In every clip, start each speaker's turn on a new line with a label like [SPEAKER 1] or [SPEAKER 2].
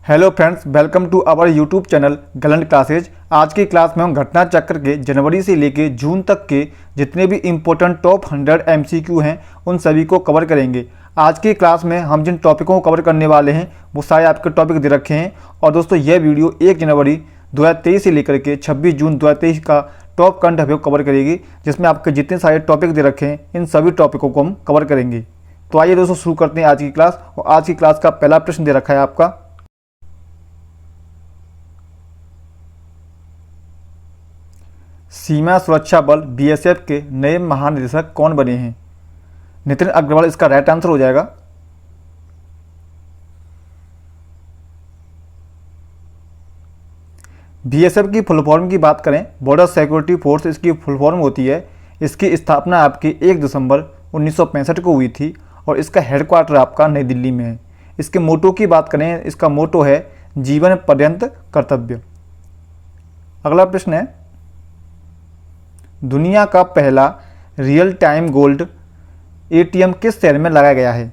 [SPEAKER 1] Hello friends, welcome to our YouTube channel Gallant classes. आज की class में हम घटना चक्र के जनवरी से लेके जून तक के जितने भी इम्पोर्टेंट टॉप 100 एमसीक्यू हैं उन सभी को कवर करेंगे। आज की क्लास में हम जिन टॉपिकों को कवर करने वाले हैं वो सारे आपके टॉपिक दे रखे हैं। और दोस्तों यह वीडियो 1 जनवरी 2023 से लेकर के 26 जून 2023 का टॉप करंट अफेयर कवर करेगी, जिसमें आपके जितने सारे टॉपिक दे रखे हैं इन सभी टॉपिकों को हम कवर करेंगे। तो आइए दोस्तों शुरू करते हैं आज की क्लास। और आज की क्लास का पहला प्रश्न दे रखा है आपका, सीमा सुरक्षा बल बीएसएफ के नए महानिदेशक कौन बने हैं? नितिन अग्रवाल इसका राइट आंसर हो जाएगा। बीएसएफ की फुल फॉर्म की बात करें, बॉर्डर सिक्योरिटी फोर्स इसकी फुल फॉर्म होती है। इसकी स्थापना आपकी 1 दिसंबर 1965 को हुई थी और इसका हेडक्वार्टर आपका नई दिल्ली में है। इसके मोटो की बात करें, इसका मोटो है जीवन पर्यंत कर्तव्य। अगला प्रश्न है, दुनिया का पहला रियल टाइम गोल्ड एटीएम किस शहर में लगाया गया है?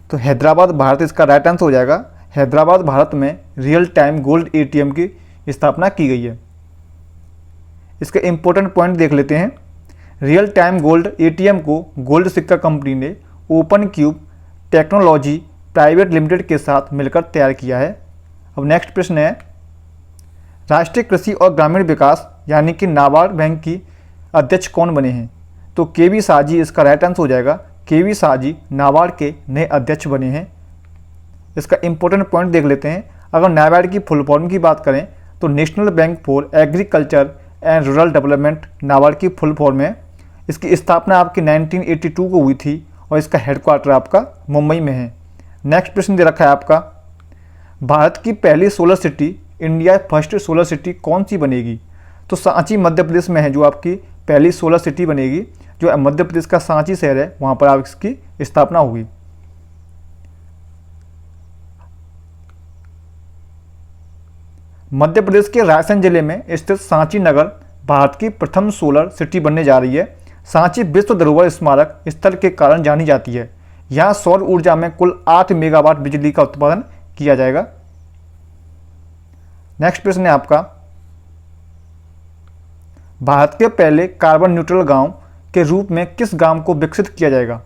[SPEAKER 1] तो हैदराबाद भारत इसका राइट आंसर हो जाएगा। हैदराबाद भारत में रियल टाइम गोल्ड एटीएम की स्थापना की गई है। इसके इंपॉर्टेंट पॉइंट देख लेते हैं। रियल टाइम गोल्ड एटीएम को गोल्ड सिक्का कंपनी ने open cube technology private limited के साथ मिलकर तैयार किया है। अब नेक्स्ट प्रश्न है, राष्ट्रीय कृषि और ग्रामीण विकास यानी कि नाबार्ड बैंक की अध्यक्ष कौन बने हैं? तो केवी साजी इसका राइट आंसर हो जाएगा। केवी साजी नाबार्ड के नए अध्यक्ष बने हैं। इसका इंपॉर्टेंट पॉइंट देख लेते हैं। अगर नाबार्ड की फुल फॉर्म की बात करें तो national bank for agriculture and rural development NABARD की फुल फॉर्म है। इसकी स्थापना आपकी 1982 को हुई थी और इसका हेडक्वार्टर आपका मुंबई में है। नेक्स्ट प्रश्न दे रखा है आपका, भारत की पहली solar city, India first solar city कौन सी बनेगी? तो सांची मध्य प्रदेश में है जो आपकी पहली सोलर सिटी बनेगी, जो मध्य प्रदेश का सांची शहर है, वहाँ पर आप इसकी स्थापना होगी। मध्य प्रदेश के रायसेन जिले में स्थित सांची नगर भारत की प्रथम सोलर सिटी बनने जा रही है। सांची विश्व धरोहर स्मारक स्थल के कारण जानी जाती है। यहाँ सौर ऊर्जा में कुल 8 मेगावाट बिजली का उत्पादन किया जाएगा। नेक्स्ट प्रश्न है आपका, भारत के पहले कार्बन न्यूट्रल गांव के रूप में किस गांव को विकसित किया जाएगा?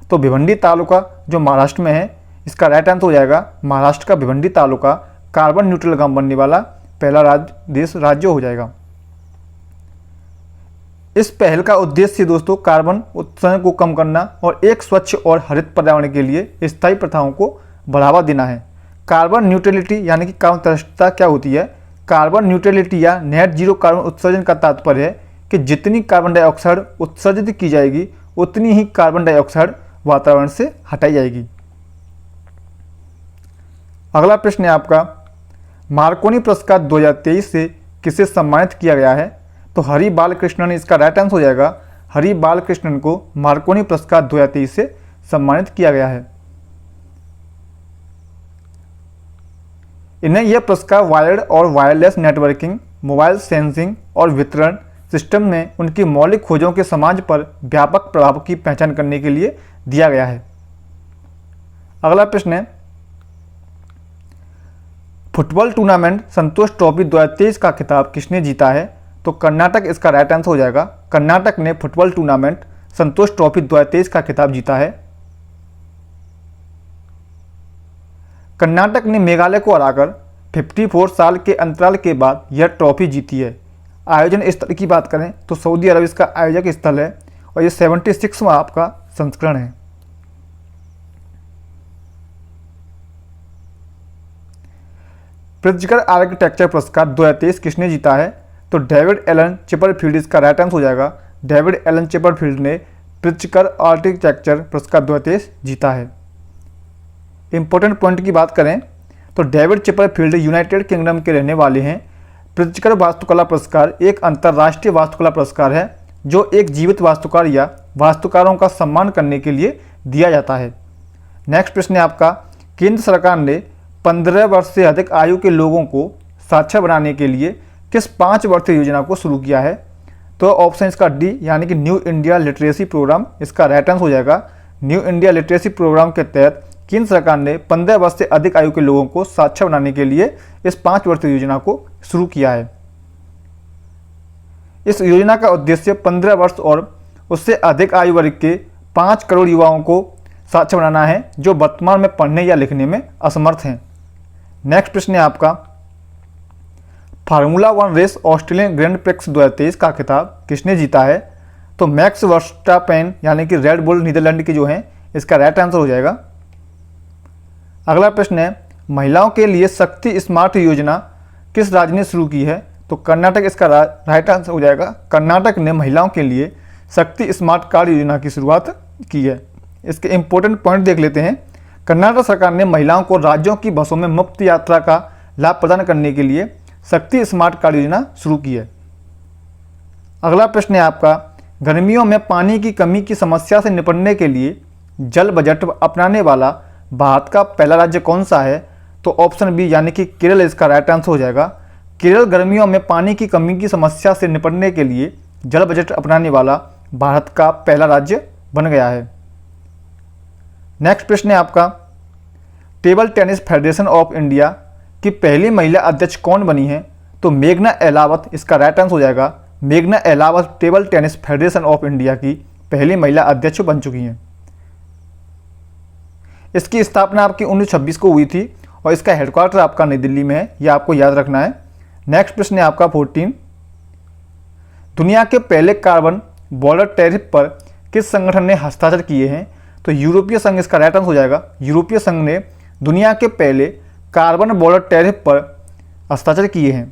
[SPEAKER 1] तो भिवंडी तालुका जो महाराष्ट्र में है, इसका राइट आंसर हो जाएगा। महाराष्ट्र का भिवंडी तालुका कार्बन न्यूट्रल गांव बनने वाला पहला राज्य हो जाएगा। इस पहल का उद्देश्य दोस्तों कार्बन उत्सर्जन को कम करना और एक स्वच्छ और हरित पर्यावरण के लिए स्थायी प्रथाओं को बढ़ावा देना है। कार्बन न्यूट्रलिटी यानी कि कार्बन तटस्थता क्या होती है? कार्बन न्यूट्रलिटी या नेट जीरो कार्बन उत्सर्जन का तात्पर्य है कि जितनी कार्बन डाइऑक्साइड उत्सर्जित की जाएगी उतनी ही कार्बन डाइऑक्साइड वातावरण से हटाई जाएगी। अगला प्रश्न है आपका, मार्कोनी पुरस्कार 2023 से किसे सम्मानित किया गया है? तो हरि बालकृष्णन इसका राइट आंसर हो जाएगा। हरि बालकृष्णन को मार्कोनी पुरस्कार 2023 से सम्मानित किया गया है। इन्हें यह पुरस्कार वायर्ड और वायरलेस नेटवर्किंग, मोबाइल सेंसिंग और वितरण सिस्टम में उनकी मौलिक खोजों के समाज पर व्यापक प्रभाव की पहचान करने के लिए दिया गया है। अगला प्रश्न है, फुटबॉल टूर्नामेंट संतोष ट्रॉफी 2023 का खिताब किसने जीता है? तो कर्नाटक इसका राइट आंसर हो जाएगा। कर्नाटक ने फुटबॉल टूर्नामेंट संतोष ट्रॉफी 2023 का खिताब जीता है। कर्नाटक ने मेघालय को हराकर 54 साल के अंतराल के बाद यह ट्रॉफी जीती है। आयोजन स्थल की बात करें तो सऊदी अरब इसका आयोजक स्थल है और यह 76वां आपका संस्करण है। प्रित्जकर आर्किटेक्चर पुरस्कार 2023 किसने जीता है? तो डेविड एलन चिपरफील्ड इसका राइट आंसर हो जाएगा। डेविड एलन चिपरफील्ड ने प्रित्जकर आर्किटेक्चर पुरस्कार 2023 जीता है। इंपॉर्टेंट पॉइंट की बात करें तो डेविड चिपरफील्ड यूनाइटेड किंगडम के रहने वाले हैं। प्रित्जकर वास्तुकला पुरस्कार एक अंतर्राष्ट्रीय वास्तुकला पुरस्कार है जो एक जीवित वास्तुकार या वास्तुकारों का सम्मान करने के लिए दिया जाता है। नेक्स्ट प्रश्न है आपका, केंद्र सरकार ने 15 वर्ष से अधिक आयु के लोगों को साक्षर बनाने के लिए किस 5 वर्षीय योजना को शुरू किया है? तो ऑप्शन इसका डी यानी कि न्यू इंडिया लिटरेसी प्रोग्राम इसका राइट आंसर हो जाएगा। न्यू इंडिया लिटरेसी प्रोग्राम के तहत केंद्र सरकार ने 15 वर्ष से अधिक आयु के लोगों को साक्षर बनाने के लिए इस 5 वर्षीय योजना को शुरू किया है। इस योजना का उद्देश्य 15 वर्ष और उससे अधिक आयु वर्ग के 5 करोड़ युवाओं को साक्षर बनाना है जो वर्तमान में पढ़ने या लिखने में असमर्थ हैं। नेक्स्ट प्रश्न है आपका, formula 1 race Australian grand prix 2023 का खिताब किसने जीता है? तो मैक्स वर्स्टापेन यानी कि रेड बुल नीदरलैंड के जो हैं, इसका राइट आंसर हो जाएगा। अगला प्रश्न है, महिलाओं के लिए शक्ति स्मार्ट योजना किस राज्य ने शुरू की है? तो कर्नाटक इसका राइट आंसर हो जाएगा। कर्नाटक ने महिलाओं के लिए शक्ति स्मार्ट कार्ड योजना की शुरुआत की है। इसके इंपॉर्टेंट पॉइंट देख लेते हैं। कर्नाटक सरकार ने महिलाओं को राज्यों की बसों में मुफ्त यात्रा का लाभ प्रदान करने के लिए शक्ति स्मार्ट कार्ड योजना शुरू की है। अगला प्रश्न है आपका, गर्मियों में पानी की कमी की समस्या से निपटने के लिए जल बजट अपनाने वाला भारत का पहला राज्य कौन सा है? तो ऑप्शन बी यानी कि केरल इसका राइट आंसर हो जाएगा। केरल गर्मियों में पानी की कमी की समस्या से निपटने के लिए जल बजट अपनाने वाला भारत का पहला राज्य बन गया है। नेक्स्ट प्रश्न है आपका, table tennis federation of India की पहली महिला अध्यक्ष कौन बनी है? तो मेघना अहलावत इसका राइट आंसर हो जाएगा। मेघना Ahlawat table tennis federation of India की पहली महिला अध्यक्ष बन चुकी हैं। इसकी स्थापना आपकी 1926 को हुई थी और इसका हेडक्वार्टर आपका नई दिल्ली में है, यह आपको याद रखना है। नेक्स्ट प्रश्न है आपका 14, दुनिया के पहले कार्बन बॉर्डर टैरिफ पर किस संगठन ने हस्ताक्षर किए हैं? तो यूरोपीय संघ इसका राइट आंसर हो जाएगा। यूरोपीय संघ ने दुनिया के पहले कार्बन बॉर्डर टैरिफ पर हस्ताक्षर किए हैं।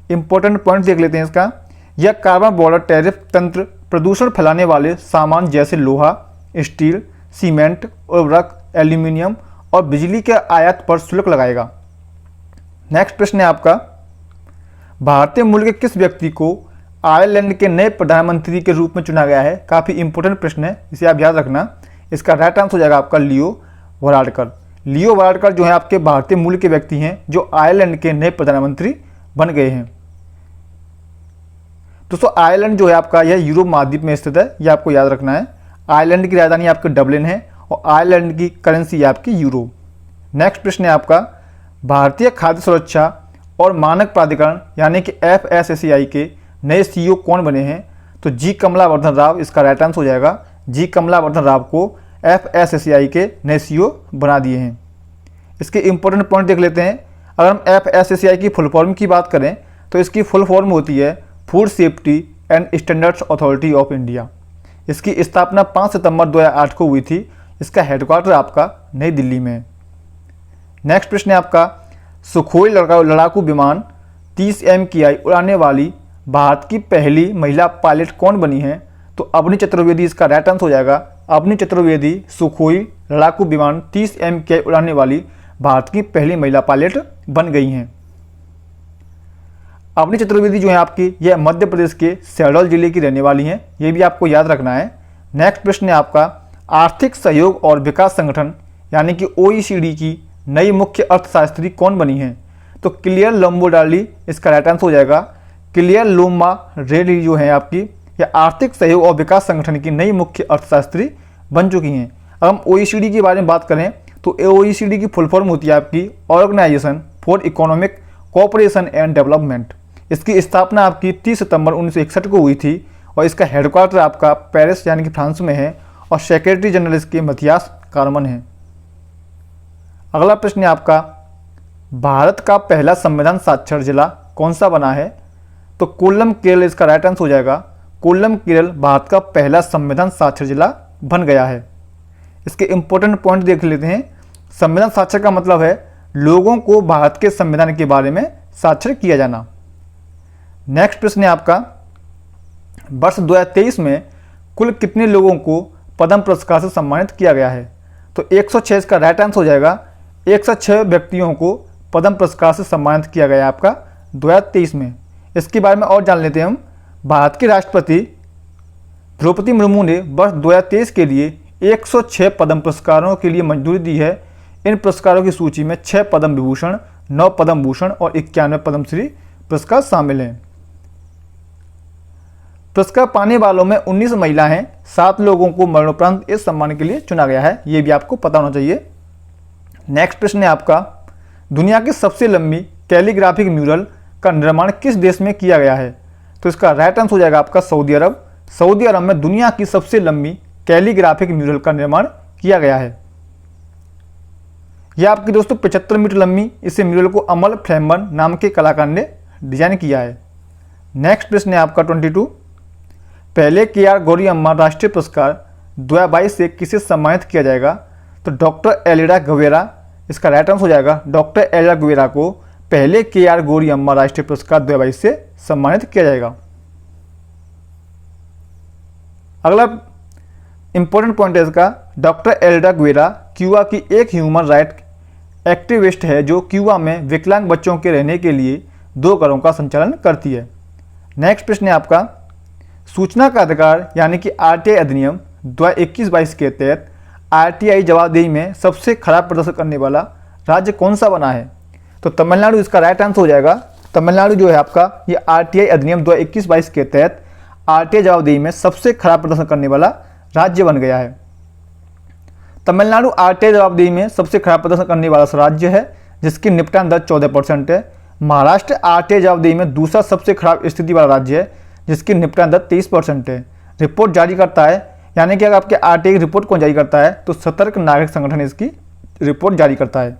[SPEAKER 1] इंपॉर्टेंट पॉइंट देख लेते हैं इसका। यह कार्बन बॉर्डर टैरिफ तंत्र प्रदूषण फैलाने वाले सामान जैसे लोहा, स्टील, सीमेंट, उर्वरक, एल्यूमिनियम और बिजली के आयात पर शुल्क लगाएगा। नेक्स्ट प्रश्न है आपका, भारतीय मूल के किस व्यक्ति को आयरलैंड के नए प्रधानमंत्री के रूप में चुना गया है? काफ़ी इंपॉर्टेंट प्रश्न है, इसे आप याद रखना। इसका राइट आंसर हो जाएगा आपका लियो वराडकर। लियो वराडकर जो है आपके भारतीय मूल के व्यक्ति हैं जो आयरलैंड के नए प्रधानमंत्री बन गए हैं। दोस्तों आयरलैंड जो है आपका यह यूरोप महाद्वीप में स्थित है, यह आपको याद रखना है। आयरलैंड की राजधानी आपकी डबलिन है और आयरलैंड की करेंसी है आपकी यूरो। नेक्स्ट प्रश्न है आपका, भारतीय खाद्य सुरक्षा और मानक प्राधिकरण यानी कि FSSAI के नए CEO कौन बने हैं? तो जी कमलावर्धन राव इसका राइट आंसर हो जाएगा। जी कमलावर्धन राव को FSSAI के नए CEO बना दिए हैं। इसके इंपॉर्टेंट पॉइंट देख लेते हैं। अगर हम FSSAI की फुल फॉर्म की बात करें तो इसकी फुल फॉर्म होती है food safety and standards authority of India. इसकी स्थापना 5 सितंबर 2008 को हुई थी। इसका हेडक्वार्टर आपका नई दिल्ली में है। नेक्स्ट प्रश्न है आपका, सुखोई लड़ाकू विमान 30 MKI उड़ाने वाली भारत की पहली महिला पायलट कौन बनी है? तो अवनी चतुर्वेदी इसका राइट आंसर हो जाएगा। अवनी चतुर्वेदी सुखोई लड़ाकू विमान 30 MKI उड़ाने वाली भारत की पहली महिला पायलट बन गई हैं। अवनी चतुर्वेदी जो है आपकी यह मध्य प्रदेश के शहडोल जिले की रहने वाली हैं, ये भी आपको याद रखना है। नेक्स्ट प्रश्न है आपका, आर्थिक सहयोग और विकास संगठन यानी कि OECD की नई मुख्य अर्थशास्त्री कौन बनी है? तो क्लियर लोम्बार्डी इसका राइट आंसर हो जाएगा। क्लियर लोम्बार्डी जो है आपकी यह आर्थिक सहयोग और विकास संगठन की नई मुख्य अर्थशास्त्री बन चुकी हैं। अगर हम OECD के बारे में बात करें तो OECD की फुल फॉर्म होती है आपकी organisation for economic cooperation and development. इसकी स्थापना आपकी 30 सितंबर 1961 को हुई थी और इसका हेडक्वार्टर आपका पेरिस यानी कि फ्रांस में है और सेक्रेटरी जनरल इसके मथियास कार्मन है। अगला प्रश्न है आपका, भारत का पहला संविधान साक्षर जिला कौन सा बना है? तो कोल्लम केरल इसका राइट आंसर हो जाएगा। कोल्लम केरल भारत का पहला संविधान साक्षर जिला बन गया है। इसके इंपॉर्टेंट पॉइंट देख लेते हैं। संविधान साक्षर का मतलब है लोगों को भारत के संविधान के बारे में साक्षर किया जाना। नेक्स्ट प्रश्न है आपका, वर्ष 2023 में कुल कितने लोगों को पद्म पुरस्कार से सम्मानित किया गया है? तो 106 इसका राइट आंसर हो जाएगा। 106 व्यक्तियों को पद्म पुरस्कार से सम्मानित किया गया आपका 2023 में। इसके बारे में और जान लेते हैं हम। भारत के राष्ट्रपति द्रौपदी मुर्मू ने वर्ष 2023 के लिए 106 पद्म पुरस्कारों के लिए मंजूरी दी है। इन पुरस्कारों की सूची में 6 पद्म विभूषण, 9 पद्म भूषण और 91 पद्मश्री पुरस्कार शामिल हैं। पुरस्कार पाने वालों में 19 महिला हैं। 7 लोगों को मरणोपरांत इस सम्मान के लिए चुना गया है, ये भी आपको पता होना चाहिए। नेक्स्ट प्रश्न है आपका, दुनिया की सबसे लंबी कैलीग्राफिक म्यूरल का निर्माण किस देश में किया गया है? तो इसका राइट आंसर हो जाएगा आपका सऊदी अरब। सऊदी अरब में दुनिया की सबसे लंबी कैलीग्राफिक म्यूरल का निर्माण किया गया है। यह आपकी दोस्तों 75 मीटर लंबी इस म्यूरल को अमल फ्लेमबर्न नाम के कलाकार ने डिजाइन किया है। नेक्स्ट प्रश्न है आपका 22, पहले KR गौरी अम्मा राष्ट्रीय पुरस्कार 2022 से किसे सम्मानित किया जाएगा? तो डॉक्टर एलिडा गवेरा, इसका राइट आंसर हो जाएगा डॉक्टर एलिडा गवेरा को पहले KR गौरी अम्मा राष्ट्रीय पुरस्कार 2022 से सम्मानित किया जाएगा। अगला इंपॉर्टेंट पॉइंट है इसका, डॉक्टर एलिडा गवेरा क्यूबा की एक ह्यूमन राइट एक्टिविस्ट है जो क्यूबा में विकलांग बच्चों के रहने के लिए 2 घरों का संचालन करती है। नेक्स्ट प्रश्न है आपका, सूचना का अधिकार यानी कि RTI अधिनियम 2021-22 के तहत RTI जवाबदेही में सबसे खराब प्रदर्शन करने वाला राज्य कौन सा बना है? तो तमिलनाडु इसका राइट आंसर हो जाएगा। तमिलनाडु जो है आपका ये RTI अधिनियम 2021-22 के तहत RTI जवाबदेही में सबसे खराब प्रदर्शन करने वाला राज्य बन गया है। तमिलनाडु RTI जवाबदेही में सबसे खराब प्रदर्शन करने वाला राज्य है जिसकी निपटान दर 14% है। महाराष्ट्र RTI जवाबदेही में दूसरा सबसे खराब स्थिति वाला राज्य है जिसकी निपटान दर 23% है। रिपोर्ट जारी करता है, यानी कि अगर आपके RTI की रिपोर्ट कौन जारी करता है? तो सतर्क नागरिक संगठन इसकी रिपोर्ट जारी करता है।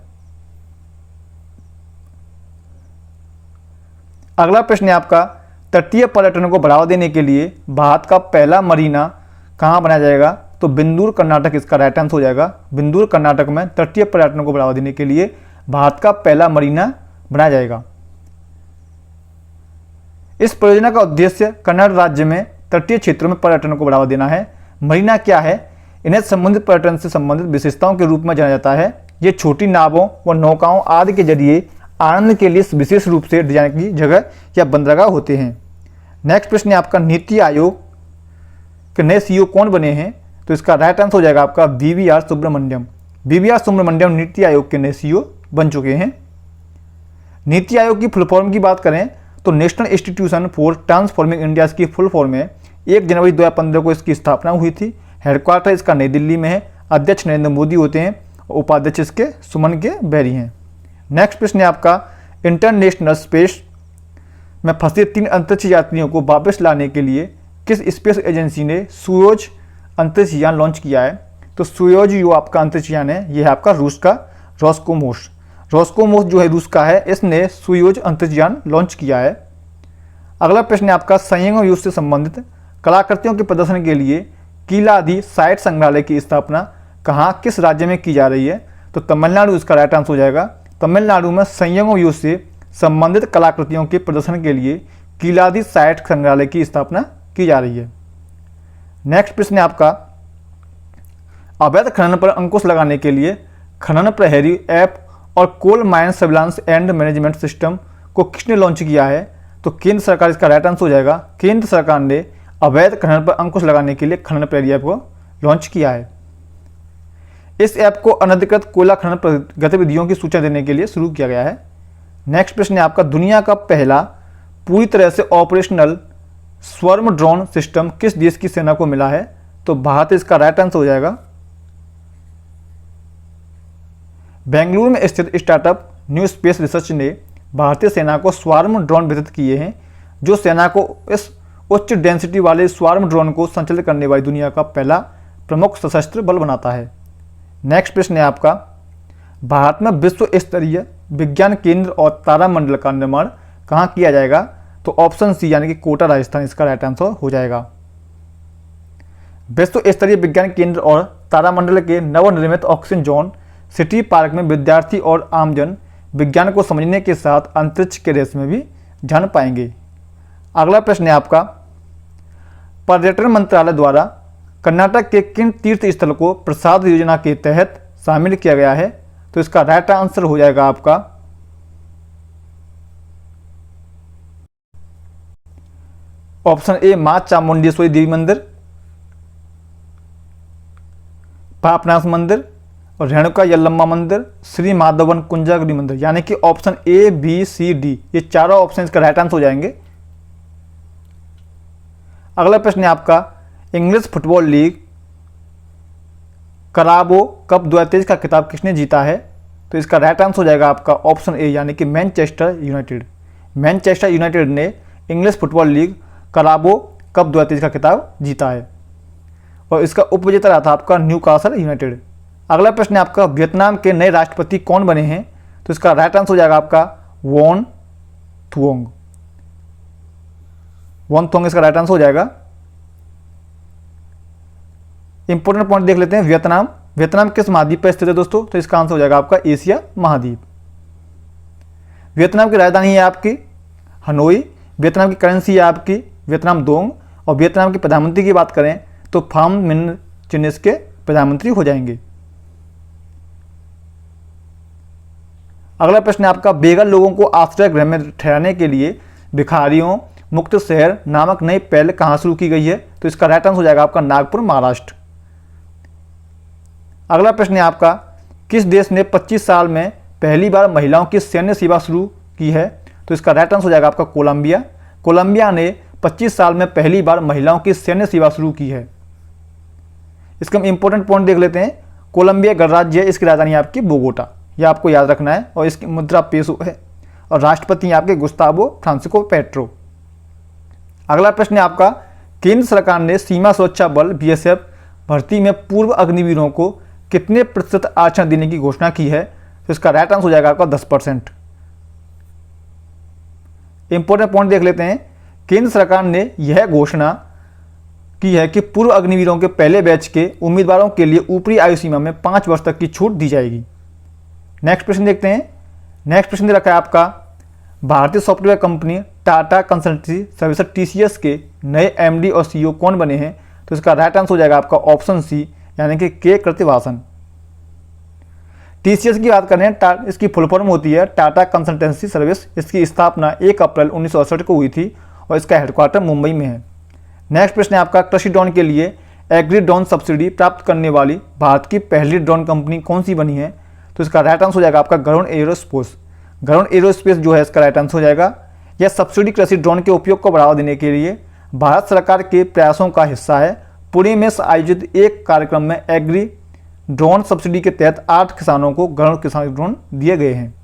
[SPEAKER 1] अगला प्रश्न है आपका, तटीय पर्यटन को बढ़ावा देने के लिए भारत का पहला मरीना कहाँ बनाया जाएगा? तो बिंदूर कर्नाटक इसका राइट आंसर हो जाएगा। बिंदूर कर्नाटक में तटीय पर्यटन को बढ़ावा देने के लिए भारत का पहला मरीना बनाया जाएगा। इस परियोजना का उद्देश्य कन्नड़ राज्य में तटीय क्षेत्रों में पर्यटन को बढ़ावा देना है। मरीना क्या है? इन्हें संबंधित पर्यटन से संबंधित विशेषताओं के रूप में जाना जाता है। ये छोटी नावों व नौकाओं आदि के जरिए आनंद के लिए विशेष रूप से डिजाइन की जगह या बंदरगाह होते हैं। नेक्स्ट प्रश्न है आपका, नीति आयोग के नए CEO कौन बने हैं? तो इसका राइट आंसर हो जाएगा आपका VVR सुब्रमण्यम। VVR सुब्रमण्यम नीति आयोग के नए CEO बन चुके हैं। नीति आयोग की फुल फॉर्म की बात करें तो national institution for transforming India की फुल फॉर्म है। 1 जनवरी 2015 को इसकी स्थापना हुई थी। हेडक्वार्टर इसका नई दिल्ली में है। अध्यक्ष नरेंद्र मोदी होते हैं और उपाध्यक्ष इसके सुमन के बैरी हैं। नेक्स्ट प्रश्न है आपका, इंटरनेशनल स्पेस में फंसे 3 अंतरिक्ष यात्रियों को वापस लाने के लिए किस स्पेस एजेंसी ने सोयूज अंतरिक्ष यान लॉन्च किया है? तो सोयूज जो आपका अंतरिक्ष यान है यह है आपका रूस का रोस्कोमोस। रोस्कोमोस जो है रूस का है, इसने सोयूज अंतरिक्ष यान लॉन्च किया है। अगला प्रश्न है आपका, संयंग युद्ध से संबंधित कलाकृतियों के प्रदर्शन के लिए कीलादी साइट संग्रहालय की स्थापना कहाँ किस राज्य में की जा रही है? तो तमिलनाडु इसका राइट आंसर हो जाएगा। तमिलनाडु में संयंग युद्ध से संबंधित कलाकृतियों के प्रदर्शन के लिए कीलादी साइट संग्रहालय की स्थापना की जा रही है। नेक्स्ट प्रश्न है आपका, अवैध खनन पर अंकुश लगाने के लिए खनन प्रहरी ऐप और coal mine surveillance and management system को किसने लॉन्च किया है? तो केंद्र सरकार इसका राइट आंसर हो जाएगा। केंद्र सरकार ने अवैध खनन पर अंकुश लगाने के लिए खनन प्रहरी ऐप को लॉन्च किया है। इस ऐप को अनधिकृत कोयला खनन गतिविधियों की सूचना देने के लिए शुरू किया गया है। नेक्स्ट प्रश्न है आपका, दुनिया का पहला पूरी तरह से ऑपरेशनल स्वर्म ड्रोन सिस्टम किस देश की सेना को मिला है? तो भारत इसका राइट आंसर हो जाएगा। बेंगलुरु में स्थित स्टार्टअप न्यू स्पेस रिसर्च ने भारतीय सेना को स्वार्म ड्रोन वितरित किए हैं जो सेना को इस उच्च डेंसिटी वाले स्वार्म ड्रोन को संचालित करने वाली दुनिया का पहला प्रमुख सशस्त्र बल बनाता है। नेक्स्ट प्रश्न है आपका, भारत में विश्व स्तरीय विज्ञान केंद्र और तारामंडल का निर्माण कहाँ किया जाएगा? तो ऑप्शन सी यानी कि कोटा राजस्थान इसका राइट आंसर हो जाएगा। विश्व स्तरीय विज्ञान केंद्र और तारामंडल के नवनिर्मित ऑक्सीजन जोन सिटी पार्क में विद्यार्थी और आमजन विज्ञान को समझने के साथ अंतरिक्ष के रहस्य में भी जान पाएंगे। अगला प्रश्न है आपका, पर्यटन मंत्रालय द्वारा कर्नाटक के किन तीर्थ स्थल को प्रसाद योजना के तहत शामिल किया गया है? तो इसका राइट आंसर हो जाएगा आपका ऑप्शन ए मां चामुंडेश्वरी देवी मंदिर, पापनाथ मंदिर और रेणुका यल्लम्मा मंदिर, श्री माधवन कुंजागिरी मंदिर, यानी कि option A B C D ये चारों ऑप्शन इसका राइट आंसर हो जाएंगे। अगला प्रश्न है आपका, इंग्लिश फुटबॉल लीग कराबो कप 2023 का खिताब किसने जीता है? तो इसका राइट आंसर हो जाएगा आपका ऑप्शन ए यानी कि मैनचेस्टर यूनाइटेड। मैनचेस्टर यूनाइटेड ने इंग्लिश फुटबॉल लीग कराबो कप 2023 का खिताब जीता है और इसका उपविजेता रहा था आपका न्यूकासल यूनाइटेड। अगला प्रश्न है आपका, वियतनाम के नए राष्ट्रपति कौन बने हैं? तो इसका राइट आंसर हो जाएगा आपका वॉन थुओंग। वॉन थुओंग इसका राइट आंसर हो जाएगा। इंपॉर्टेंट पॉइंट देख लेते हैं, वियतनाम किस महाद्वीप पर स्थित है दोस्तों? तो इसका आंसर हो जाएगा आपका एशिया महाद्वीप। वियतनाम की राजधानी है आपकी हनोई, वियतनाम की करेंसी है आपकी वियतनाम दोंग और वियतनाम के प्रधानमंत्री की बात करें तो फाम मिन चिनिस के प्रधानमंत्री हो जाएंगे। अगला प्रश्न है आपका, बेघर लोगों को आश्रय गृह में ठहराने के लिए भिखारियों मुक्त शहर नामक नई पहल कहाँ शुरू की गई है? तो इसका राइट आंसर हो जाएगा आपका नागपुर महाराष्ट्र। अगला प्रश्न है आपका, किस देश ने 25 साल में पहली बार महिलाओं की सैन्य सेवा शुरू की है? तो इसका राइट आंसर हो जाएगा आपका कोलंबिया। कोलंबिया ने 25 साल में पहली बार महिलाओं की सैन्य सेवा शुरू की है। इसका हम इंपॉर्टेंट पॉइंट देख लेते हैं, कोलंबिया गणराज्य है, इसकी राजधानी आपकी बोगोटा, यह आपको याद रखना है और इसकी मुद्रा पेसो है और राष्ट्रपति आपके गुस्तावो फ्रांसिस्को पेट्रो। अगला प्रश्न है आपका, केंद्र सरकार ने सीमा सुरक्षा बल बीएसएफ भर्ती में पूर्व अग्निवीरों को कितने प्रतिशत आरक्षण देने की घोषणा की है? तो इसका राइट आंसर हो जाएगा आपका 10%। इंपॉर्टेंट पॉइंट देख लेते हैं, केंद्र सरकार ने यह घोषणा की है कि पूर्व अग्निवीरों के पहले बैच के उम्मीदवारों के लिए ऊपरी आयु सीमा में 5 वर्ष तक की छूट दी जाएगी। नेक्स्ट प्रश्न देखते हैं। नेक्स्ट प्रश्न दे रखा है आपका, भारतीय software company Tata consultancy services TCS के नए एमडी और सीईओ कौन बने हैं? तो इसका राइट आंसर हो जाएगा आपका ऑप्शन सी यानी कि के कृतिवासन। टीसीएस की बात करें, इसकी फुल फॉर्म होती है टाटा कंसल्टेंसी सर्विस। इसकी स्थापना 1 अप्रैल 1968 को हुई थी और इसका हेडक्वार्टर मुंबई में है। नेक्स्ट प्रश्न है आपका, कृषि ड्रोन के लिए एग्री ड्रोन सब्सिडी प्राप्त करने वाली भारत की पहली ड्रोन कंपनी कौन सी बनी है? तो इसका राइट आंसर हो जाएगा आपका गरुड़ एरोस्पेस। गरुड़ एरोस्पेस जो है इसका राइट आंसर हो जाएगा। यह सब्सिडी कृषि ड्रोन के उपयोग को बढ़ावा देने के लिए भारत सरकार के प्रयासों का हिस्सा है। पुणे में आयोजित एक कार्यक्रम में एग्री ड्रोन सब्सिडी के तहत 8 किसानों को गरुड़ किसान ड्रोन दिए गए हैं।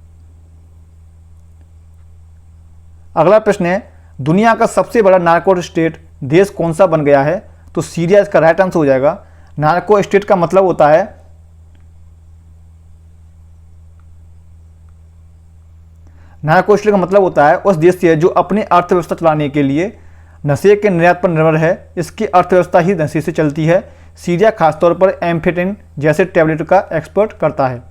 [SPEAKER 1] अगला प्रश्न है, दुनिया का सबसे बड़ा नार्को स्टेट देश कौन सा बन गया है? तो सीरिया इसका राइट आंसर हो जाएगा। नार्को स्टेट का मतलब होता है उस देश से जो अपनी अर्थव्यवस्था चलाने के लिए नशे के निर्यात पर निर्भर है। इसकी अर्थव्यवस्था ही नशे से चलती है। सीरिया खासतौर पर एम्फेटामिन जैसे टैबलेट का एक्सपोर्ट करता है।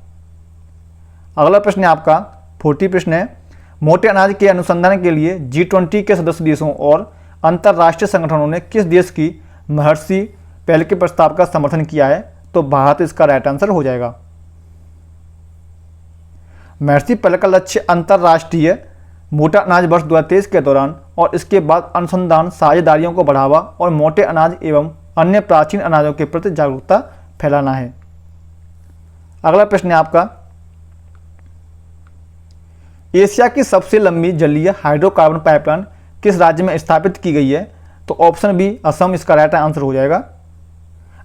[SPEAKER 1] अगला प्रश्न है आपका 40 प्रश्न है, मोटे अनाज के अनुसंधान के लिए G20 के सदस्य देशों और अंतर्राष्ट्रीय संगठनों ने किस देश की महर्षि पहल के प्रस्ताव का समर्थन किया है? तो भारत इसका राइट आंसर हो जाएगा। महर्षि पहल का लक्ष्य अंतर्राष्ट्रीय मोटा अनाज वर्ष 2023 के दौरान और इसके बाद अनुसंधान साझेदारियों को बढ़ावा और मोटे अनाज एवं अन्य प्राचीन अनाजों के प्रति जागरूकता फैलाना है। अगला प्रश्न है आपका, एशिया की सबसे लंबी जलीय हाइड्रोकार्बन पाइपलाइन किस राज्य में स्थापित की गई है? तो ऑप्शन बी असम इसका राइट आंसर हो जाएगा।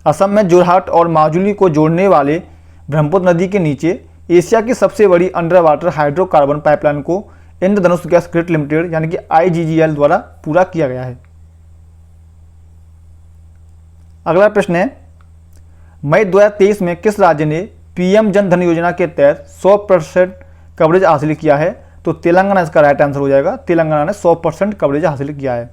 [SPEAKER 1] असम में जोरहाट और माजुली को जोड़ने वाले ब्रह्मपुत्र नदी के नीचे एशिया की सबसे बड़ी अंडर वाटर हाइड्रोकार्बन पाइपलाइन को इंद्रधनुष गैस ग्रिड लिमिटेड यानी कि IGGL द्वारा पूरा किया गया है। अगला प्रश्न है, मई 2023 में किस राज्य ने PM जन धन योजना के तहत 100% कवरेज हासिल किया है? तो तेलंगाना इसका राइट आंसर हो जाएगा। तेलंगाना ने 100% कवरेज हासिल किया है।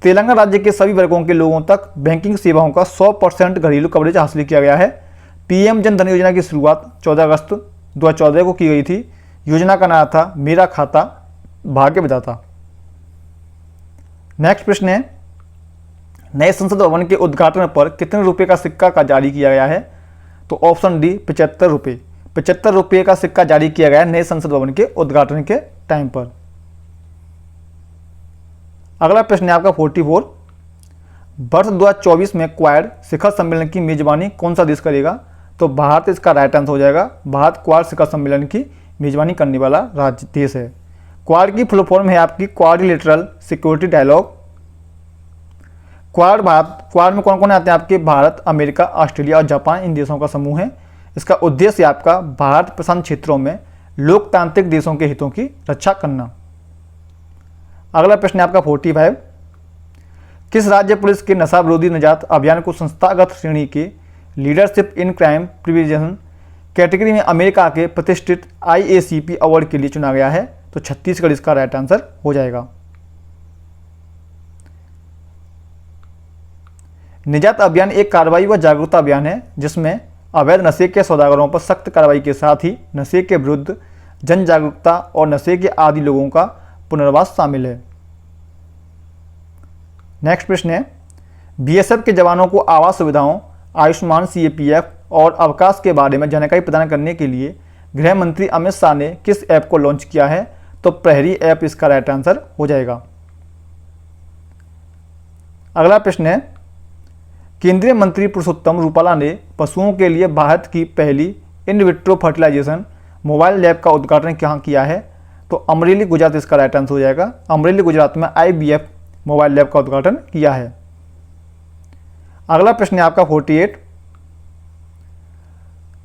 [SPEAKER 1] तेलंगाना राज्य के सभी वर्गों के लोगों तक बैंकिंग सेवाओं का 100% घरेलू कवरेज हासिल किया गया है। PM जन धन योजना की शुरुआत 14 अगस्त 2014 को की गई थी। योजना का नाम था मेरा खाता भाग्य विधाता। नेक्स्ट प्रश्न है, नए संसद भवन के उद्घाटन पर कितने रुपए का सिक्का का जारी किया गया है? तो ऑप्शन डी 75 रुपये। 75 रुपये का सिक्का जारी किया गया है नए संसद भवन के उद्घाटन के टाइम पर। अगला प्रश्न है आपका 44, वर्ष 2024 में क्वाड शिखर सम्मेलन की मेजबानी कौन सा देश करेगा? तो भारत इसका राइट आंसर हो जाएगा। भारत क्वाड शिखर सम्मेलन की मेजबानी करने वाला राज्य देश है। क्वाड की फुल फॉर्म है आपकी क्वाड्रिलेटरल सिक्योरिटी डायलॉग। क्वाड में कौन कौन आते हैं आपके? भारत, अमेरिका, ऑस्ट्रेलिया और जापान इन देशों का समूह है। इसका उद्देश्य आपका भारत प्रशांत क्षेत्रों में लोकतांत्रिक देशों के हितों की रक्षा करना। अगला प्रश्न है आपका 45, किस राज्य पुलिस के नशा विरोधी निजात अभियान को संस्थागत श्रेणी के leadership in crime prevention category में अमेरिका के प्रतिष्ठित IACP अवार्ड के लिए चुना गया है? तो छत्तीसगढ़ इसका राइट आंसर हो जाएगा। निजात अभियान एक कार्रवाई व जागरूकता अभियान है जिसमें अवैध नशे के सौदागरों पर सख्त कार्रवाई के साथ ही नशे के विरुद्ध जन जागरूकता और नशे के आदी लोगों का पुनर्वास शामिल है। नेक्स्ट प्रश्न है, BSF के जवानों को आवास सुविधाओं, आयुष्मान CAPF और अवकाश के बारे में जानकारी प्रदान करने के लिए गृह मंत्री अमित शाह ने किस ऐप को लॉन्च किया है? तो प्रहरी ऐप इसका राइट आंसर हो जाएगा। अगला प्रश्न है, केंद्रीय मंत्री पुरुषोत्तम रूपाला ने पशुओं के लिए भारत की पहली in vitro fertilisation mobile lab का उद्घाटन कहाँ किया है? तो अमरेली गुजरात इसका राइट आंसर हो जाएगा। अमरेली गुजरात में IVF मोबाइल लैब का उद्घाटन किया है। अगला प्रश्न है आपका 48,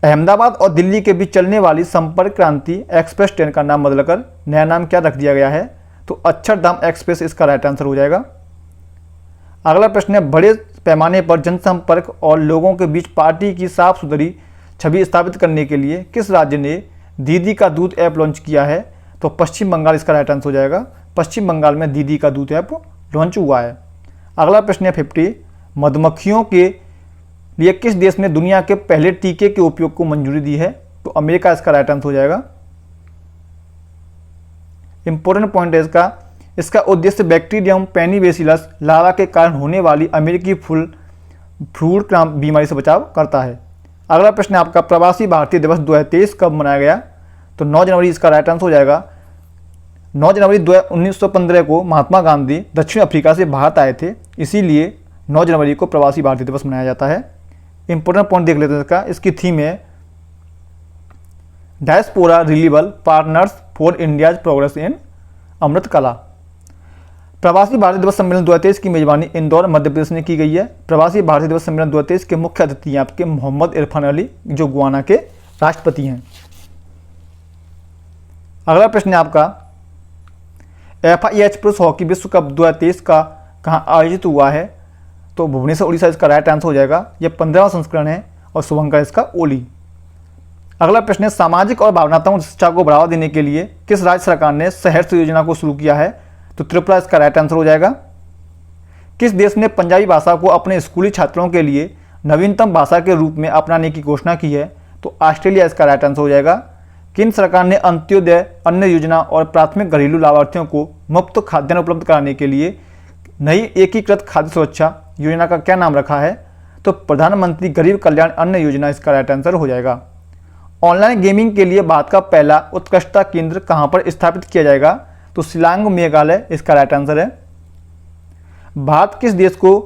[SPEAKER 1] अहमदाबाद और दिल्ली के बीच चलने वाली संपर्क क्रांति एक्सप्रेस ट्रेन का नाम बदलकर नया नाम क्या रख दिया गया है? तो अक्षरधाम एक्सप्रेस इसका राइट आंसर हो जाएगा। अगला प्रश्न है, बड़े पैमाने पर जनसंपर्क और लोगों के बीच पार्टी की साफ सुथरी छवि स्थापित करने के लिए किस राज्य ने दीदी का दूध ऐप लॉन्च किया है? तो पश्चिम बंगाल इसका राइट आंसर हो जाएगा। पश्चिम बंगाल में दीदी का दूध ऐप लॉन्च हुआ है। अगला प्रश्न है 50, मधुमक्खियों के लिए किस देश ने दुनिया के पहले टीके के उपयोग को मंजूरी दी है? तो अमेरिका इसका राइट आंसर हो जाएगा। इंपॉर्टेंट पॉइंट है इसका उद्देश्य बैक्टीरियम पेनिबेसिलस लार्वा के कारण होने वाली अमेरिकी फ्लूड क्रैम्प बीमारी से बचाव करता है। अगला प्रश्न है आपका, प्रवासी भारतीय दिवस 2023 कब मनाया गया? तो 9 जनवरी इसका राइट आंसर हो जाएगा। 9 जनवरी 1915 को महात्मा गांधी दक्षिण अफ्रीका से भारत आए थे, इसीलिए 9 जनवरी को प्रवासी भारतीय दिवस मनाया जाता है। इंपॉर्टेंट पॉइंट देख लेते हैं इसकी थीम है डायस्पोरा रिलीवल partners for India's progress in Amrit Kaal. Pravasi भारतीय दिवस सम्मेलन 2023 की मेजबानी इंदौर मध्य प्रदेश ने की गई है। प्रवासी भारतीय दिवस सम्मेलन 2023 के मुख्य अतिथि आपके मोहम्मद इरफान अली जो गुयाना के राष्ट्रपति हैं। अगला प्रश्न है आपका, FIH पुरुष हॉकी विश्व कप 2023 का कहाँ आयोजित हुआ है? तो भुवनेश्वर उड़ीसा इसका राइट आंसर हो जाएगा। यह 15वां संस्करण है और शुभंकर इसका ओली। अगला प्रश्न है, सामाजिक और भावनात्मक शिक्षा को बढ़ावा देने के लिए किस राज्य सरकार ने सहर्ष योजना को शुरू किया है? तो त्रिपुरा इसका राइट आंसर हो जाएगा। किस देश ने पंजाबी भाषा को अपने स्कूली छात्रों के लिए नवीनतम भाषा के रूप में अपनाने की घोषणा की है? तो ऑस्ट्रेलिया इसका राइट आंसर हो जाएगा। केंद्र सरकार ने अंत्योदय अन्न योजना और प्राथमिक घरेलू लाभार्थियों को मुफ्त खाद्यान्न उपलब्ध कराने के लिए नई एकीकृत खाद्य सुरक्षा योजना का क्या नाम रखा है? तो प्रधानमंत्री गरीब कल्याण अन्न योजना इसका राइट आंसर हो जाएगा। ऑनलाइन गेमिंग के लिए भारत का पहला उत्कृष्टता केंद्र कहां पर स्थापित किया जाएगा? तो शिलांग मेघालय इसका राइट आंसर है। भारत किस देश को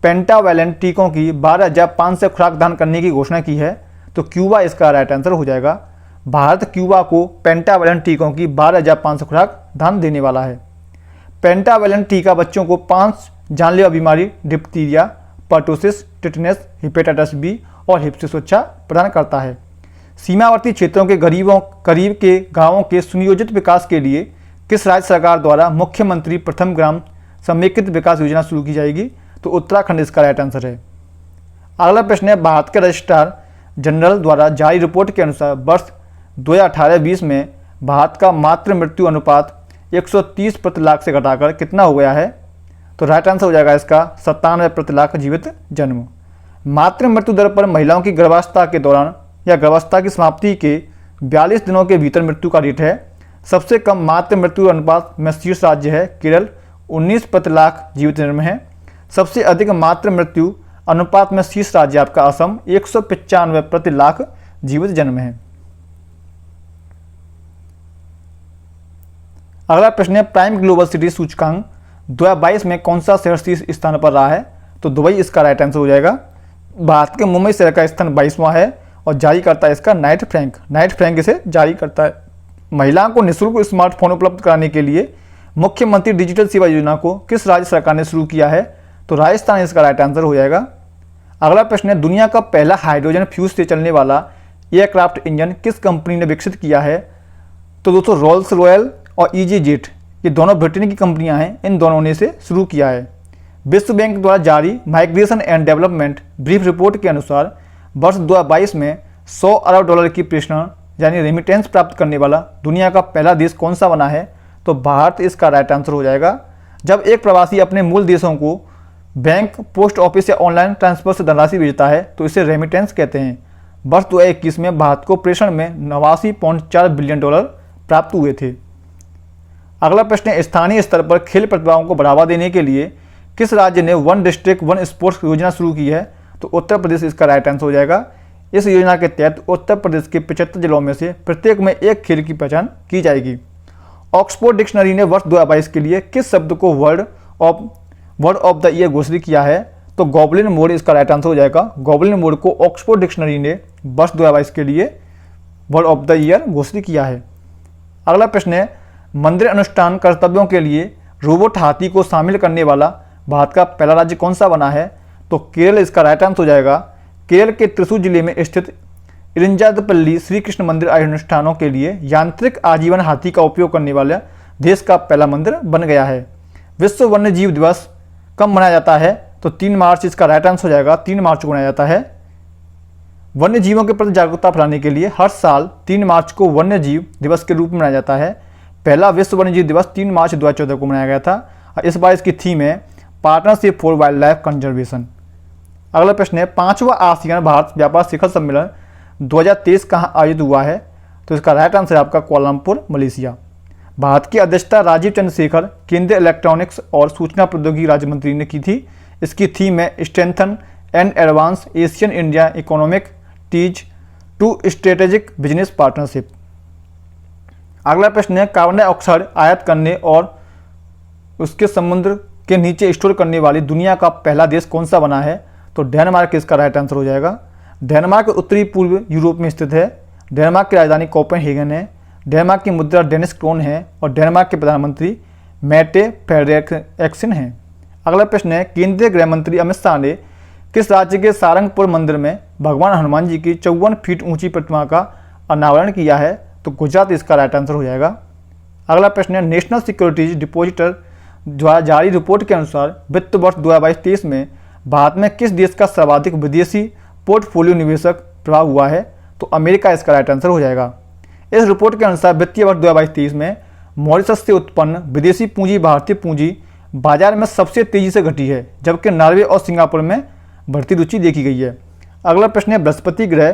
[SPEAKER 1] पेंटावैलेंट टीकों की 12,500 खुराक दान करने की घोषणा की है? तो क्यूबा इसका राइट आंसर हो जाएगा। भारत क्यूबा को पेंटावैलेंट टीकों की 12,500 खुराक दान देने वाला है। पेंटावैलेंट टीका बच्चों को 5 जानलेवा बीमारी diphtheria, pertussis, tetanus, hepatitis B और हिप से सुरक्षा प्रदान करता है। सीमावर्ती क्षेत्रों के करीब के गांवों के सुनियोजित विकास के लिए किस राज्य सरकार द्वारा मुख्यमंत्री प्रथम ग्राम समेकित विकास योजना शुरू की जाएगी? तो उत्तराखंड इसका राइट आंसर है। अगला प्रश्न है, भारत के रजिस्ट्रार जनरल द्वारा जारी रिपोर्ट के अनुसार वर्ष 2018-20 में भारत का मातृ मृत्यु अनुपात 130 प्रति लाख से घटाकर कितना हो गया है? तो राइट आंसर हो जाएगा इसका 97 प्रति लाख जीवित जन्म। मातृ मृत्यु दर पर महिलाओं की गर्भावस्था के दौरान या गर्भावस्था की समाप्ति के 42 दिनों के भीतर मृत्यु का रेट है। सबसे कम मातृ मृत्यु अनुपात में शीर्ष राज्य है केरल, 19 प्रति लाख जीवित जन्म है। सबसे अधिक मातृ मृत्यु अनुपात में शीर्ष राज्य आपका असम, 195 प्रति लाख जीवित जन्म है। अगला प्रश्न है, प्राइम ग्लोबल सिटी सूचकांक 2022 में कौन सा शहर शीर्ष स्थान पर रहा है? तो दुबई इसका राइट आंसर हो जाएगा। भारत के मुंबई शहर का स्थान 22वां है और जारी करता है इसका नाइट फ्रैंक इसे जारी करता है। महिलाओं को निःशुल्क स्मार्टफोन उपलब्ध कराने के लिए मुख्यमंत्री डिजिटल सेवा योजना को किस राज्य सरकार ने शुरू किया है? तो राजस्थान इसका राइट आंसर हो जाएगा। अगला प्रश्न है, दुनिया का पहला हाइड्रोजन फ्यूज से चलने वाला एयरक्राफ्ट इंजन किस कंपनी ने विकसित किया है? तो दोस्तों रोल्स रॉयल और ईजी-जेट, ये दोनों ब्रिटेन की कंपनियां हैं, इन दोनों ने इसे शुरू किया है। विश्व बैंक द्वारा जारी migration and development brief report के अनुसार वर्ष 2022 में 100 अरब डॉलर की प्रेषण यानी रेमिटेंस प्राप्त करने वाला दुनिया का पहला देश कौन सा बना है? तो भारत इसका राइट आंसर हो जाएगा। जब एक प्रवासी अपने मूल देशों को बैंक, पोस्ट ऑफिस या ऑनलाइन ट्रांसफर से धनराशि भेजता है तो इसे रेमिटेंस कहते हैं। वर्ष 2021 में भारत को प्रेषण में 89.4 बिलियन डॉलर प्राप्त हुए थे। अगला प्रश्न है, स्थानीय स्तर पर खेल प्रतिभाओं को बढ़ावा देने के लिए किस राज्य ने वन डिस्ट्रिक्ट वन स्पोर्ट्स योजना शुरू की है? तो उत्तर प्रदेश इसका राइट आंसर हो जाएगा। इस योजना के तहत उत्तर प्रदेश के 75 जिलों में से प्रत्येक में एक खेल की पहचान की जाएगी। ऑक्सफोर्ड डिक्शनरी ने वर्ष 2022 के लिए किस शब्द को वर्ड ऑफ द ईयर घोषित किया है? तो गॉबलिन मोड इसका राइट आंसर हो जाएगा। गॉबलिन मोड को ऑक्सफोर्ड डिक्शनरी ने वर्ष 2022 के लिए वर्ड ऑफ द ईयर घोषित किया है। अगला प्रश्न है, मंदिर अनुष्ठान कर्तव्यों के लिए रोबोट हाथी को शामिल करने वाला भारत का पहला राज्य कौन सा बना है? तो केरल इसका राइट आंसर हो जाएगा। केरल के त्रिशूर जिले में स्थित इरिंजापल्ली श्री कृष्ण मंदिर अनुष्ठानों के लिए यांत्रिक आजीवन हाथी का उपयोग करने वाला देश का पहला मंदिर बन गया है। विश्व वन्य जीव दिवस कब मनाया जाता है? तो 3 मार्च इसका राइट आंसर हो जाएगा। 3 मार्च को मनाया जाता है। वन्य जीवों के प्रति जागरूकता फैलाने के लिए हर साल 3 मार्च को वन्य जीव दिवस के रूप में मनाया जाता है। पहला विश्व वन्य जीव दिवस 3 मार्च 2014 को मनाया गया था और इस बार इसकी थीम है partnership for wild life conservation. अगला प्रश्न है, 5वां आसियान भारत व्यापार शिखर सम्मेलन 2023 कहाँ आयोजित हुआ है? तो इसका राइट आंसर है आपका कोलंबोर, मलेशिया। भारत की अध्यक्षता राजीव चंद्रशेखर केंद्रीय इलेक्ट्रॉनिक्स और सूचना प्रौद्योगिकी राज्य मंत्री ने की थी। इसकी थीम है strengthen and advance Asian India economic ties to strategic business partnership. अगला प्रश्न है, कार्बन डाइऑक्साइड आयात करने और उसके समुद्र के नीचे स्टोर करने वाली दुनिया का पहला देश कौन सा बना है? तो डेनमार्क इसका राइट आंसर हो जाएगा। डेनमार्क उत्तरी पूर्व यूरोप में स्थित है। डेनमार्क की राजधानी कोपेनहेगन है। डेनमार्क की मुद्रा डेनिश क्रोन है और डेनमार्क के प्रधानमंत्री मैटे फ्रेडरिक्सन हैं। अगला प्रश्न है, केंद्रीय गृह मंत्री अमित शाह ने किस राज्य के सारंगपुर मंदिर में भगवान हनुमान जी की 54 फीट ऊंची प्रतिमा का अनावरण किया है? तो गुजरात इसका राइट आंसर हो जाएगा। अगला प्रश्न है, नेशनल सिक्योरिटीज डिपॉजिटर द्वारा जारी रिपोर्ट के अनुसार वित्त वर्ष 2022-23 में भारत में किस देश का सर्वाधिक विदेशी पोर्टफोलियो निवेशक प्रभाव हुआ है? तो अमेरिका इसका राइट आंसर हो जाएगा। इस रिपोर्ट के अनुसार वित्तीय वर्ष 2022-23 में मॉरिशस से उत्पन्न विदेशी पूंजी भारतीय पूंजी बाजार में सबसे तेजी से घटी है, जबकि नॉर्वे और सिंगापुर में बढ़ती रुचि देखी गई है। अगला प्रश्न है, बृहस्पति ग्रह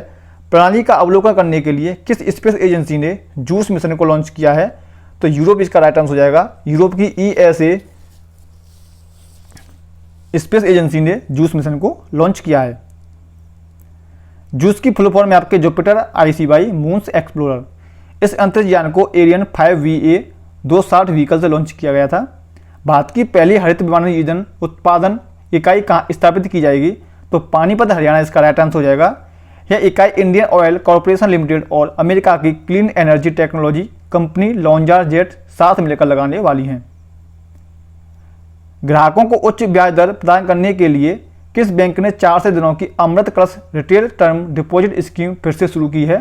[SPEAKER 1] प्रणाली का अवलोकन करने के लिए किस स्पेस एजेंसी ने जूस मिशन को लॉन्च किया है? तो यूरोप इसका राइट आंसर हो जाएगा। यूरोप की ESA स्पेस एजेंसी ने जूस मिशन को लॉन्च किया है। जूस की फुल फॉर्म में आपके जुपिटर ICY मून्स एक्सप्लोरर। इस अंतरिक्षयान को एरियन 5VA 260 व्हीकल से लॉन्च किया गया था। भारत की पहली हरित विमान ईंधन उत्पादन इकाई कहाँ स्थापित की जाएगी? तो पानीपत, हरियाणा इसका राइट आंसर हो जाएगा। यह इकाई इंडियन ऑयल कॉरपोरेशन लिमिटेड और अमेरिका की clean energy technology company LanzaJet साथ मिलकर लगाने वाली हैं। ग्राहकों को उच्च ब्याज दर प्रदान करने के लिए किस बैंक ने 400 दिनों की अमृत कलश रिटेल टर्म डिपॉजिट स्कीम फिर से शुरू की है?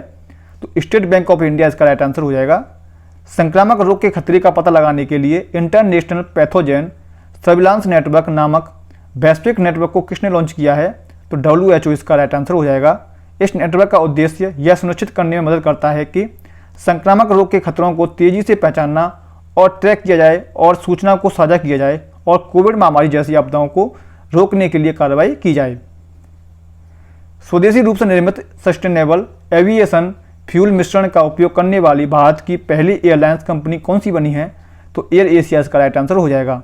[SPEAKER 1] तो स्टेट बैंक ऑफ इंडिया इसका राइट आंसर हो जाएगा। संक्रामक रोग के खतरे का पता लगाने के लिए इंटरनेशनल पैथोजेन सर्विलांस नेटवर्क नामक वैश्विक नेटवर्क को किसने लॉन्च किया है? तो WHO इसका राइट आंसर हो जाएगा। इस नेटवर्क का उद्देश्य यह सुनिश्चित करने में मदद करता है कि संक्रामक रोग के खतरों को तेजी से पहचानना और ट्रैक किया जाए और सूचना को साझा किया जाए और कोविड महामारी जैसी आपदाओं को रोकने के लिए कार्रवाई की जाए। स्वदेशी रूप से निर्मित सस्टेनेबल एविएशन फ्यूल मिश्रण का उपयोग करने वाली भारत की पहली एयरलाइंस कंपनी कौन सी बनी है? तो एयर एशिया इसका राइट आंसर हो जाएगा।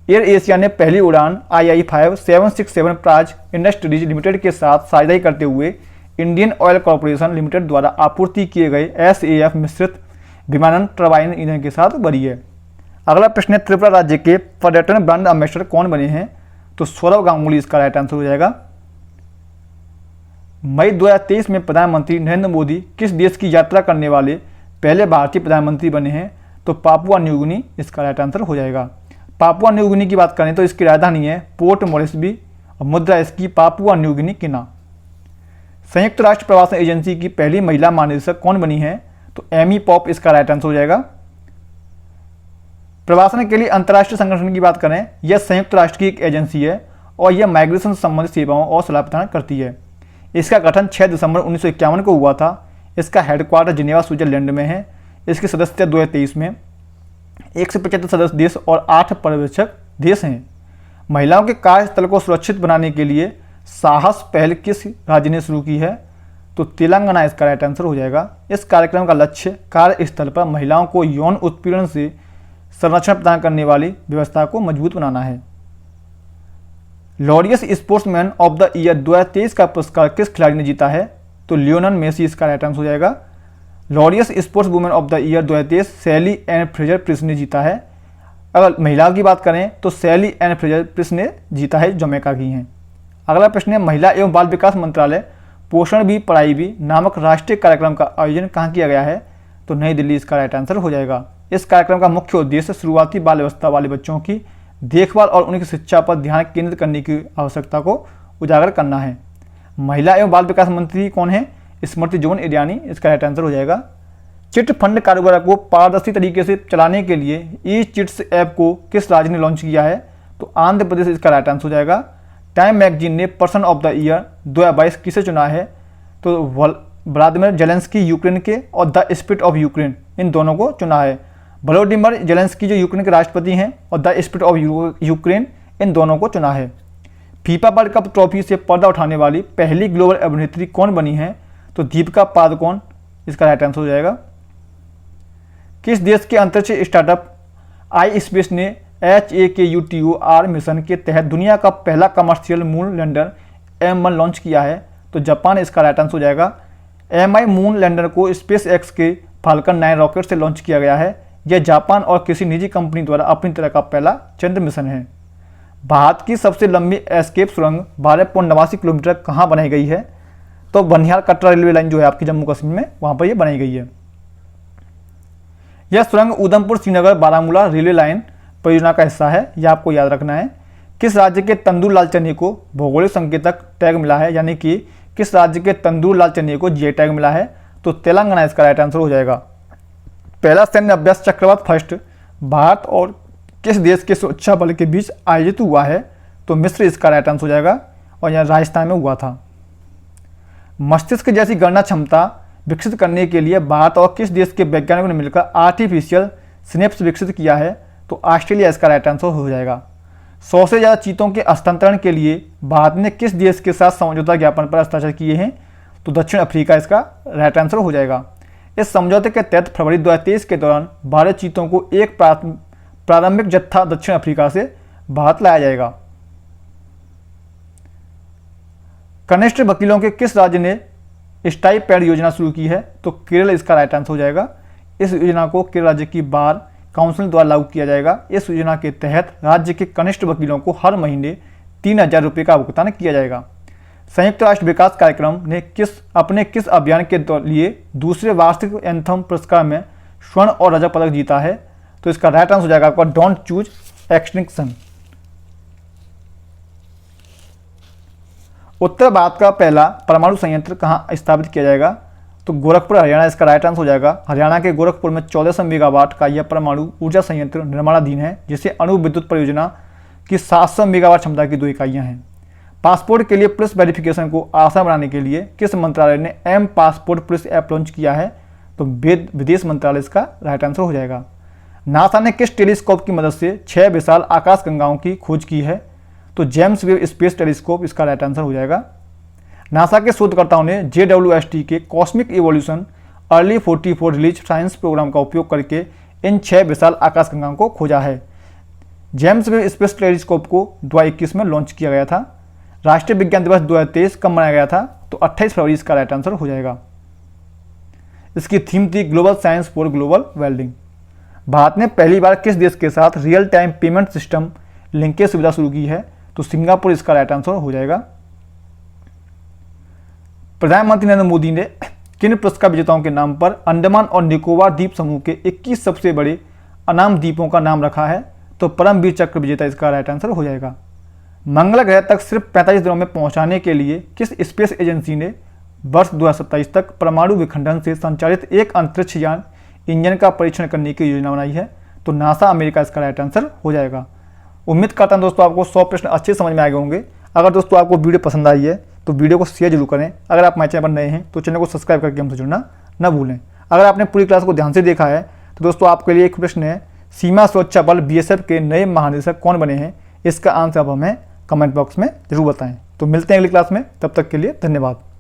[SPEAKER 1] एयर एशिया ने पहली उड़ान II-5767 प्राज इंडस्ट्रीज लिमिटेड के साथ साझेदारी करते हुए इंडियन ऑयल कॉरपोरेशन लिमिटेड द्वारा आपूर्ति किए गए SAF मिश्रित विमानन टरबाइन ईंधन के साथ भरी है। अगला प्रश्न है, त्रिपुरा राज्य के पर्यटन ब्रांड एम्बेसडर कौन बने हैं? तो सौरव गांगुली इसका राइट आंसर हो जाएगा। मई 2023 में प्रधानमंत्री नरेंद्र मोदी किस देश की यात्रा करने वाले पहले भारतीय प्रधानमंत्री बने हैं? तो पापुआ न्यू गिनी इसका राइट आंसर हो जाएगा। पापुआ न्यू गिनी की बात करें तो इसकी राजधानी है पोर्ट मोरेस्बी और मुद्रा इसकी पापुआ न्यू गिनी किना। संयुक्त राष्ट्र प्रवासन एजेंसी की पहली महिला महानिदेशक कौन बनी है? तो एमी पॉप इसका राइट आंसर हो जाएगा। प्रवासन के लिए अंतर्राष्ट्रीय संगठन की बात करें, यह संयुक्त राष्ट्र की एक एजेंसी है और यह माइग्रेशन से संबंधित सेवाओं और सलाह प्रदान करती है। इसका गठन 6 दिसंबर 1951 को हुआ था। इसका हेडक्वार्टर जिनेवा स्विट्जरलैंड में है। इसकी सदस्यता 2023 में 175 सदस्य देश और 8 पर्यवेक्षक देश हैं। महिलाओं के कार्यस्थल को सुरक्षित बनाने के लिए साहस पहल किस राज्य ने शुरू की है? तो तेलंगाना इसका राइट आंसर हो जाएगा। इस कार्यक्रम का लक्ष्य कार्यस्थल पर महिलाओं को यौन उत्पीड़न से संरक्षण प्रदान करने वाली व्यवस्था को मजबूत बनाना है। Laureus sportsman of the year 2023 का पुरस्कार किस खिलाड़ी ने जीता है? तो लियोनेल मेसी इसका राइट आंसर हो जाएगा। Laureus sportswoman of the year 2023 Shelly Ann Fraser Pryce ने जीता है। अगर महिलाओं की बात करें तो सैली एन फ्रेजर प्रिस ने जीता है, जमैका की हैं। अगला प्रश्न है, महिला एवं बाल विकास मंत्रालय पोषण भी पढ़ाई भी नामक राष्ट्रीय कार्यक्रम का आयोजन कहाँ किया गया है? तो नई दिल्ली इसका राइट आंसर हो जाएगा। इस कार्यक्रम का मुख्य उद्देश्य शुरुआती बाल अवस्था वाले बच्चों की देखभाल और उनकी शिक्षा पर ध्यान केंद्रित करने की आवश्यकता को उजागर करना है। महिला एवं बाल विकास मंत्री कौन है? स्मृति जोन ईरानी इसका राइट आंसर हो जाएगा। चिट फंड कारोबार को पारदर्शी तरीके से चलाने के लिए ई चिट्स ऐप को किस राज्य ने लॉन्च किया है? तो आंध्र प्रदेश इसका राइट आंसर हो जाएगा। टाइम मैगजीन ने पर्सन ऑफ द ईयर 2022 किसे चुना है? तो व्लादिमीर जेलेंस्की यूक्रेन के और द स्पिरिट ऑफ यूक्रेन इन दोनों को चुना है। व्लादिमीर जेलेंस्की जो यूक्रेन के राष्ट्रपति हैं और द स्पिरिट ऑफ यूक्रेन इन दोनों को चुना है। फीफा वर्ल्ड कप ट्रॉफी से पर्दा उठाने वाली पहली ग्लोबल अभिनेत्री कौन बनी है? तो दीपिका पादुकोण इसका राइट आंसर हो जाएगा। किस देश के अंतरिक्ष स्टार्टअप आई स्पेस ने HAKUTOR मिशन के तहत दुनिया का पहला commercial moon lander M1 launch किया है? तो जापान इसका राइट आंसर हो जाएगा। MI मून लैंडर को स्पेस एक्स के फाल्कन 9 रॉकेट से लॉन्च किया गया है। यह जापान और किसी निजी कंपनी द्वारा अपनी तरह का पहला चंद्र मिशन है। भारत की सबसे लंबी एस्केप सुरंग 12.89 किलोमीटर कहाँ बनाई गई है? तो बनिहाल कटरा रेलवे लाइन जो है आपकी जम्मू कश्मीर में, वहाँ पर यह बनाई गई है। यह सुरंग उधमपुर श्रीनगर बारामूला रेलवे लाइन परियोजना का हिस्सा है, यह आपको याद रखना है। किस राज्य के तंदूर लाल चने को भौगोलिक संकेतक टैग मिला है? यानी कि किस राज्य के तंदूर लाल चने को GI टैग मिला है? तो तेलंगाना इसका राइट आंसर हो जाएगा। पहला सैन्य अभ्यास चक्रवात फर्स्ट भारत और किस देश के सुरक्षा बल के बीच आयोजित हुआ है? तो मिस्र इसका राइट आंसर हो जाएगा और यह राजस्थान में हुआ था। मस्तिष्क जैसी गणना क्षमता विकसित करने के लिए भारत और किस देश के वैज्ञानिकों ने मिलकर आर्टिफिशियल सिनेप्स विकसित किया है? तो ऑस्ट्रेलिया इसका राइट आंसर हो जाएगा। 100 से ज़्यादा चीतों के हस्तांतरण के लिए भारत ने किस देश के साथ समझौता ज्ञापन पर हस्ताक्षर किए हैं? तो दक्षिण अफ्रीका इसका राइट आंसर हो जाएगा। इस समझौते के तहत फरवरी 2023 के दौरान 12 चीतों को एक प्रारंभिक जत्था दक्षिण अफ्रीका से भारत लाया जाएगा। कनिष्ठ वकीलों के किस राज्य ने स्टाइपेंड योजना शुरू की है? तो केरल इसका राइट आंसर हो जाएगा। इस योजना को केरल राज्य की बार काउंसिल द्वारा लागू किया जाएगा। इस योजना के तहत राज्य के कनिष्ठ वकीलों को हर महीने 3000 रुपये का भुगतान किया जाएगा। संयुक्त राष्ट्र विकास कार्यक्रम ने अपने किस अभियान के लिए दूसरे वार्षिक एंथम पुरस्कार में स्वर्ण और रजत पदक जीता है? तो इसका राइट आंसर हो जाएगा आपका डोंट चूज एक्सटिंक्शन। उत्तर भारत का पहला परमाणु संयंत्र कहाँ स्थापित किया जाएगा? तो गोरखपुर हरियाणा इसका राइट आंसर हो जाएगा। हरियाणा के गोरखपुर में 1400 मेगावाट का यह परमाणु ऊर्जा संयंत्र निर्माणाधीन है, जिसे अणु विद्युत परियोजना की 700 मेगावाट क्षमता की 2 इकाइयाँ हैं। पासपोर्ट के लिए पुलिस वेरिफिकेशन को आसान बनाने के लिए किस मंत्रालय ने M passport police app launch किया है? तो विदेश मंत्रालय इसका राइट आंसर हो जाएगा। नासा ने किस टेलीस्कोप की मदद से 6 विशाल आकाशगंगाओं की खोज की है? तो जेम्स वेब स्पेस टेलीस्कोप इसका राइट आंसर हो जाएगा। नासा के शोधकर्ताओं ने JWST के cosmic evolution early 44 release science programme का उपयोग करके इन 6 विशाल आकाशगंगाओं को खोजा है। जेम्स वेब स्पेस टेलीस्कोप को 2021 में लॉन्च किया गया था। राष्ट्रीय विज्ञान दिवस 2023 कब मनाया गया था? तो 28 फरवरी इसका राइट आंसर हो जाएगा। इसकी थीम थी global science for global welding. Bharat ने पहली बार किस देश के साथ real time payment system linkage सुविधा शुरू की है? तो सिंगापुर इसका राइट आंसर हो जाएगा। प्रधानमंत्री नरेंद्र मोदी ने किन पुरस्कार विजेताओं के नाम पर अंडमान और निकोबार द्वीप समूह के 21 सबसे बड़े अनाम द्वीपों का नाम रखा है? तो परमवीर चक्र विजेता इसका राइट आंसर हो जाएगा। मंगल ग्रह तक सिर्फ 45 दिनों में पहुंचाने के लिए किस स्पेस एजेंसी ने वर्ष 2027 तक परमाणु विखंडन से संचालित एक अंतरिक्ष यान इंजन का परीक्षण करने की योजना बनाई है। तो नासा अमेरिका इसका राइट आंसर हो जाएगा। उम्मीद करता हूं दोस्तों आपको 100 प्रश्न अच्छे समझ में आ गए होंगे। अगर दोस्तों आपको वीडियो पसंद आई है तो वीडियो को शेयर जरूर करें। अगर आप हमारे चैनल पर नए हैं तो चैनल को सब्सक्राइब करके हमसे जुड़ना न भूलें। अगर आपने पूरी क्लास को ध्यान से देखा है तो दोस्तों आपके लिए एक प्रश्न है, सीमा सुरक्षा बल BSF के नए महानिदेशक कौन बने हैं? इसका आंसर आप हमें कमेंट बॉक्स में जरूर बताएं। तो मिलते हैं अगली क्लास में, तब तक के लिए धन्यवाद।